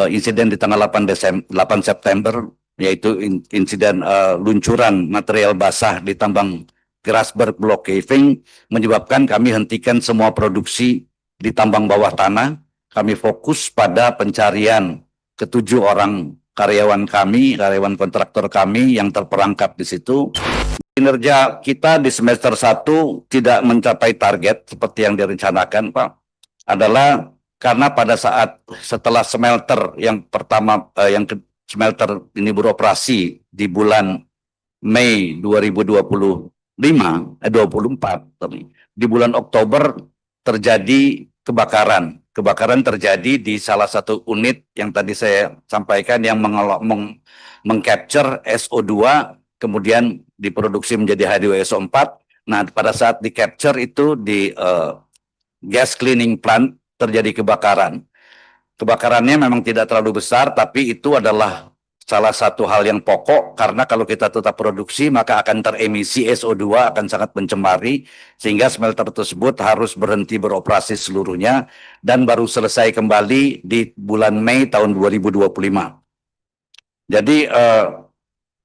insiden di tanggal 8 September, yaitu insiden luncuran material basah di tambang Grasberg Block Caving, menyebabkan kami hentikan semua produksi di tambang bawah tanah. Kami fokus pada pencarian ketujuh orang karyawan kami, karyawan kontraktor kami yang terperangkap di situ. Kinerja kita di semester 1 tidak mencapai target seperti yang direncanakan, Pak, adalah karena pada saat setelah smelter yang pertama, smelter ini beroperasi di bulan Mei 2024, di bulan Oktober terjadi kebakaran. Kebakaran terjadi di salah satu unit yang tadi saya sampaikan yang mengcapture SO2, kemudian diproduksi menjadi H2SO4. Nah, pada saat di capture itu di gas cleaning plant terjadi kebakaran. Kebakarannya memang tidak terlalu besar, tapi itu adalah salah satu hal yang pokok, karena kalau kita tetap produksi maka akan teremisi SO2, akan sangat mencemari, sehingga smelter tersebut harus berhenti beroperasi seluruhnya dan baru selesai kembali di bulan Mei tahun 2025. Jadi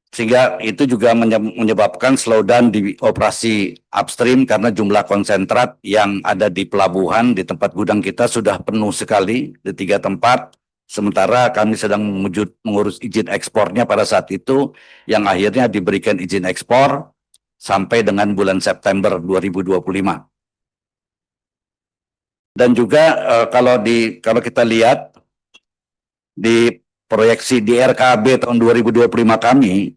sehingga itu juga menyebabkan slowdown di operasi upstream karena jumlah konsentrat yang ada di pelabuhan, di tempat gudang kita sudah penuh sekali di 3 tempat. Sementara kami sedang mengurus izin ekspornya pada saat itu, yang akhirnya diberikan izin ekspor sampai dengan bulan September 2025. Dan juga kalau kita lihat di proyeksi di RKAB tahun 2025 kami,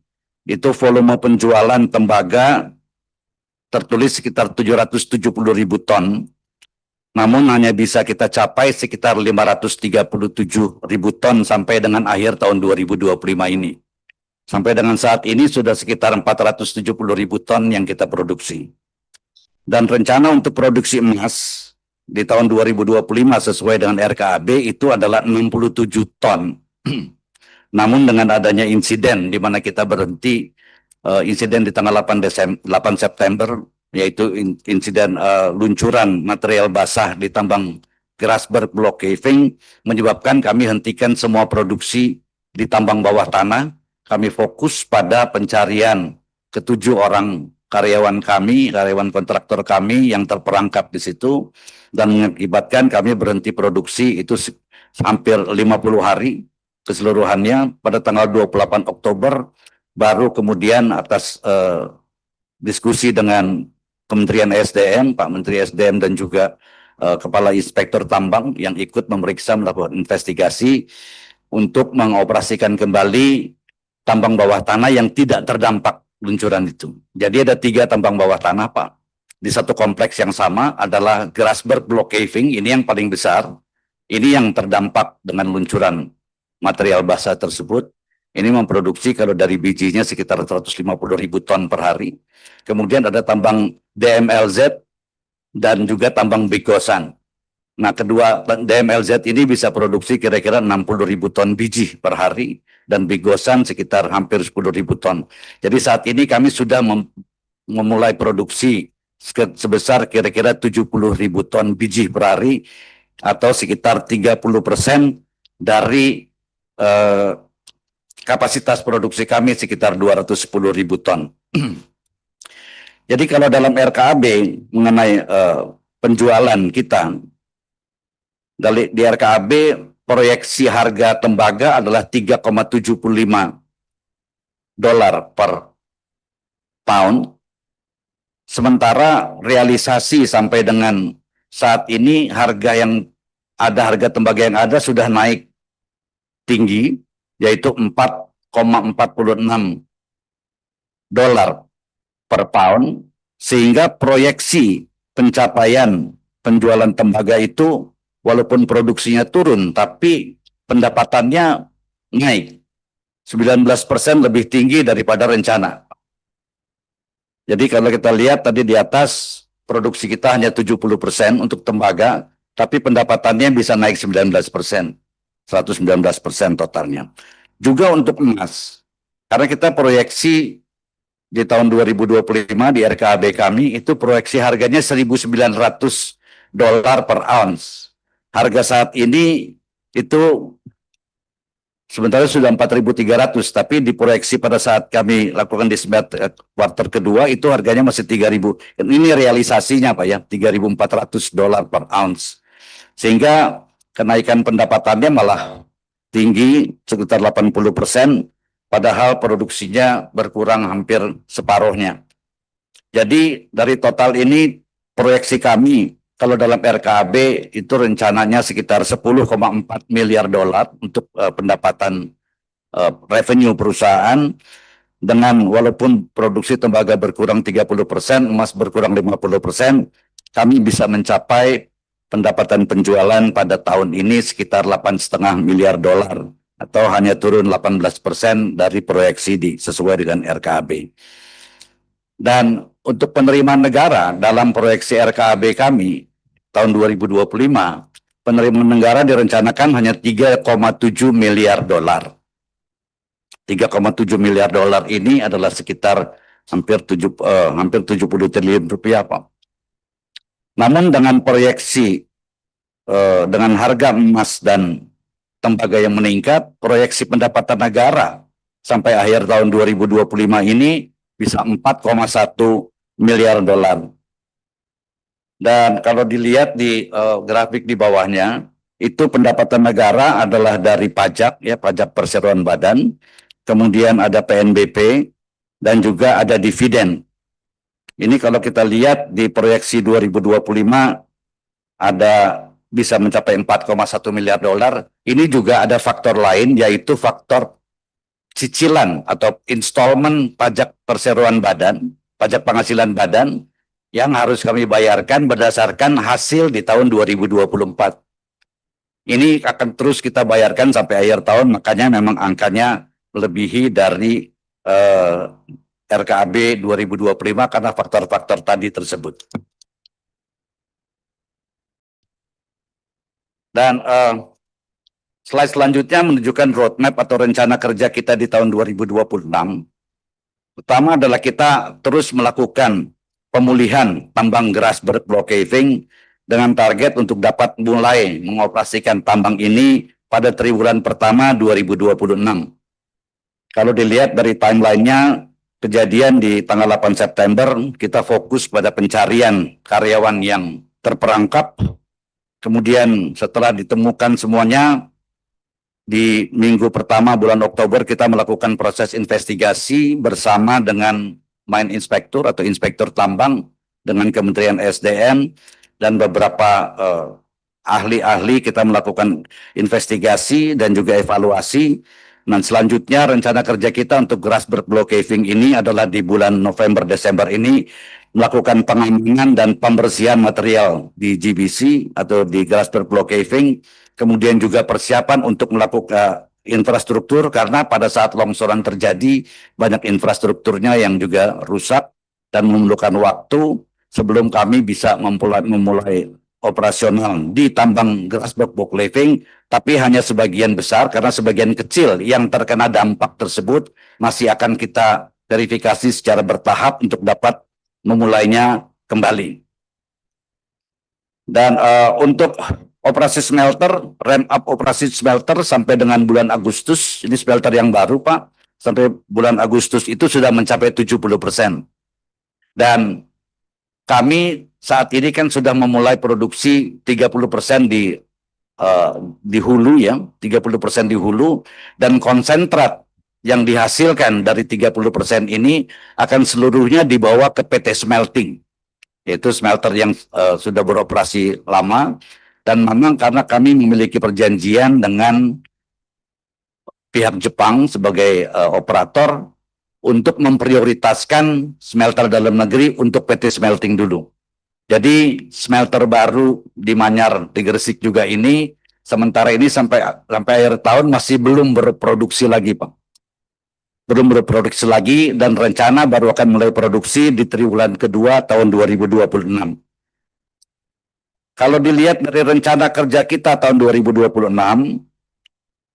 itu volume penjualan tembaga tertulis sekitar 770.000 ton, namun hanya bisa kita capai sekitar 537.000 ton sampai dengan akhir tahun 2025 ini. Sampai dengan saat ini sudah sekitar 470.000 ton yang kita produksi. Dan rencana untuk produksi emas di tahun 2025 sesuai dengan RKAB itu adalah 67 ton. Namun dengan adanya insiden di mana kita berhenti, insiden di tanggal 8 September, yaitu insiden luncuran material basah di tambang Grasberg Block Caving, menyebabkan kami hentikan semua produksi di tambang bawah tanah. Kami fokus pada pencarian ketujuh orang karyawan kami, karyawan kontraktor kami yang terperangkap di situ, dan mengakibatkan kami berhenti produksi itu hampir 50 hari keseluruhannya. Pada tanggal 28 Oktober baru kemudian atas diskusi dengan Kementerian SDM, Pak Menteri SDM dan juga Kepala Inspektur Tambang yang ikut memeriksa, melakukan investigasi untuk mengoperasikan kembali tambang bawah tanah yang tidak terdampak luncuran itu. Jadi ada 3 tambang bawah tanah, Pak. Di satu kompleks yang sama adalah Grasberg Block Caving, ini yang paling besar. Ini yang terdampak dengan luncuran material basah tersebut. Ini memproduksi kalau dari bijinya sekitar 150.000 ton per hari. Kemudian ada tambang DMLZ dan juga tambang Bigosan. Nah, kedua DMLZ ini bisa produksi kira-kira 60.000 ton biji per hari, dan Bigosan sekitar hampir 10.000 ton. Jadi saat ini kami sudah memulai produksi sebesar kira-kira 70.000 ton biji per hari, atau sekitar 30% dari kapasitas produksi kami sekitar 210.000 ton. Jadi kalau dalam RKAB mengenai penjualan kita, di RKAB proyeksi harga tembaga adalah $3,75 per pound, sementara realisasi sampai dengan saat ini harga tembaga yang ada sudah naik tinggi, yaitu $4,46 per pound, sehingga proyeksi pencapaian penjualan tembaga itu walaupun produksinya turun, tapi pendapatannya naik 19% lebih tinggi daripada rencana. Jadi kalau kita lihat tadi di atas, produksi kita hanya 70% untuk tembaga, tapi pendapatannya bisa naik 19%, 119% totalnya. Juga untuk emas, karena kita proyeksi di tahun 2025 di RKAB kami itu proyeksi harganya $1.900 per ounce. Harga saat ini itu Sementara sudah 4.300, tapi diproyeksi pada saat kami lakukan di kuartal kedua itu harganya masih 3.000. Ini realisasinya Pak ya, $3.400 per ounce. Sehingga kenaikan pendapatannya malah tinggi sekitar 80%, padahal produksinya berkurang hampir separuhnya. Jadi dari total ini proyeksi kami kalau dalam RKAB itu rencananya sekitar 10,4 miliar dolar untuk pendapatan revenue perusahaan, dengan walaupun produksi tembaga berkurang 30%, emas berkurang 50%, kami bisa mencapai pendapatan penjualan pada tahun ini sekitar 8,5 miliar dolar atau hanya turun 18% dari proyeksi sesuai dengan RKAB. Dan untuk penerimaan negara dalam proyeksi RKAB kami tahun 2025, penerimaan negara direncanakan hanya 3,7 miliar dolar. 3,7 miliar dolar ini adalah sekitar hampir 70 triliun rupiah, Pak. Namun dengan proyeksi dengan harga emas dan tembaga yang meningkat, proyeksi pendapatan negara sampai akhir tahun 2025 ini bisa 4,1 miliar dolar. Dan kalau dilihat di grafik di bawahnya, itu pendapatan negara adalah dari pajak, ya, pajak perseroan badan, kemudian ada PNBP, dan juga ada dividen. Ini kalau kita lihat di proyeksi 2025 ada bisa mencapai 4,1 miliar dolar. Ini juga ada faktor lain, yaitu faktor cicilan atau installment pajak perseroan badan, pajak penghasilan badan, yang harus kami bayarkan berdasarkan hasil di tahun 2024. Ini akan terus kita bayarkan sampai akhir tahun, makanya memang angkanya melebihi dari RKAB 2025 karena faktor-faktor tadi tersebut. Dan slide selanjutnya menunjukkan roadmap atau rencana kerja kita di tahun 2026. Pertama adalah kita terus melakukan pemulihan tambang Grasberg Block Caving dengan target untuk dapat mulai mengoperasikan tambang ini pada triwulan pertama 2026. Kalau dilihat dari timelinenya, kejadian di tanggal 8 September, kita fokus pada pencarian karyawan yang terperangkap. Kemudian setelah ditemukan semuanya, di minggu pertama bulan Oktober kita melakukan proses investigasi bersama dengan Mine Inspector atau Inspektur Tambang dengan Kementerian SDM dan beberapa ahli-ahli. Kita melakukan investigasi dan juga evaluasi. Dan selanjutnya rencana kerja kita untuk Grasberg Block Caving ini adalah di bulan November-Desember ini melakukan pengamanan dan pembersihan material di GBC atau di Grasberg Block Caving, kemudian juga persiapan untuk melakukan infrastruktur karena pada saat longsoran terjadi banyak infrastrukturnya yang juga rusak dan memerlukan waktu sebelum kami bisa memulai operasional di tambang Grasberg Block Caving, tapi hanya sebagian besar karena sebagian kecil yang terkena dampak tersebut masih akan kita verifikasi secara bertahap untuk dapat memulainya kembali. Dan untuk operasi smelter, ramp up operasi smelter sampai dengan bulan Agustus, ini smelter yang baru Pak, sampai bulan Agustus itu sudah mencapai 70%. Dan kami saat ini kan sudah memulai produksi 30% di hulu ya, 30% di hulu, dan konsentrat yang dihasilkan dari 30% ini akan seluruhnya dibawa ke PT Smelting, yaitu smelter yang sudah beroperasi lama. Dan memang karena kami memiliki perjanjian dengan pihak Jepang sebagai operator untuk memprioritaskan smelter dalam negeri untuk PT Smelting dulu. Jadi smelter baru di Manyar, di Gresik juga ini, sementara ini sampai akhir tahun masih belum berproduksi lagi, Pak. Belum berproduksi lagi dan rencana baru akan mulai produksi di triwulan kedua tahun 2026. Kalau dilihat dari rencana kerja kita tahun 2026,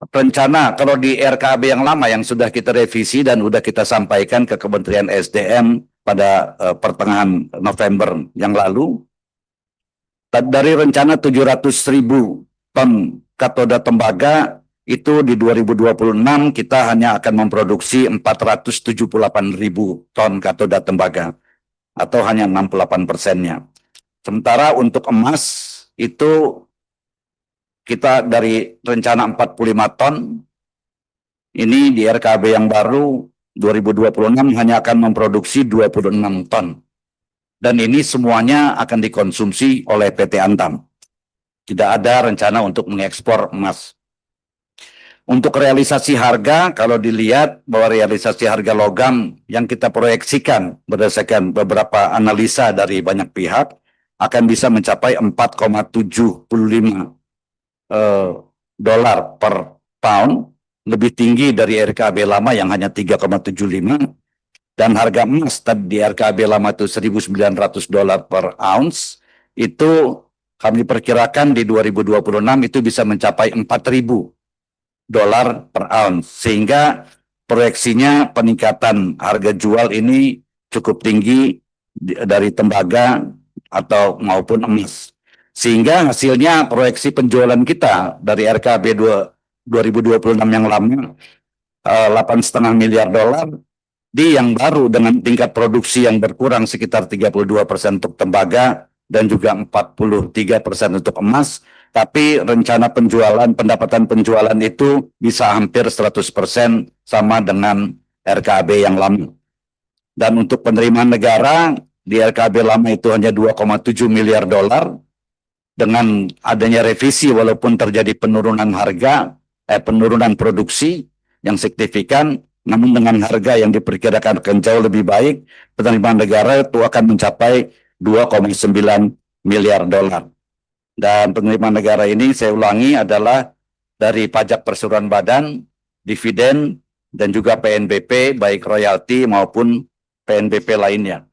rencana kalau di RKAB yang lama yang sudah kita revisi dan sudah kita sampaikan ke Kementerian SDM pada pertengahan November yang lalu, dari rencana 700.000 ton katoda tembaga itu di 2026 kita hanya akan memproduksi 478.000 ton katoda tembaga atau hanya 68%-nya. Sementara untuk emas itu kita dari rencana 45 ton, ini di RKB yang baru 2026 hanya akan memproduksi 26 ton. Dan ini semuanya akan dikonsumsi oleh PT Antam. Tidak ada rencana untuk mengekspor emas. Untuk realisasi harga, kalau dilihat bahwa realisasi harga logam yang kita proyeksikan berdasarkan beberapa analisa dari banyak pihak akan bisa mencapai 4,75 dolar per pound, lebih tinggi dari RKB lama yang hanya 3,75, dan harga emas tadi di RKB lama itu 1.900 dolar per ounce, itu kami perkirakan di 2026 itu bisa mencapai 4.000 dolar per ounce, sehingga proyeksinya peningkatan harga jual ini cukup tinggi dari tembaga atau maupun emas. Sehingga hasilnya proyeksi penjualan kita dari RKB 2026 yang lama 8,5 miliar dolar, di yang baru dengan tingkat produksi yang berkurang sekitar 32% untuk tembaga dan juga 43% untuk emas, tapi rencana penjualan, pendapatan penjualan itu bisa hampir 100% sama dengan RKB yang lama. Dan untuk penerimaan negara di RKB lama itu hanya 2,7 miliar dolar. Dengan adanya revisi walaupun terjadi penurunan harga, penurunan produksi yang signifikan, namun dengan harga yang diperkirakan akan jauh lebih baik, penerimaan negara itu akan mencapai 2,9 miliar dolar. Dan penerimaan negara ini saya ulangi adalah dari pajak perseroan badan, dividen, dan juga PNBP, baik royalti maupun PNBP lainnya.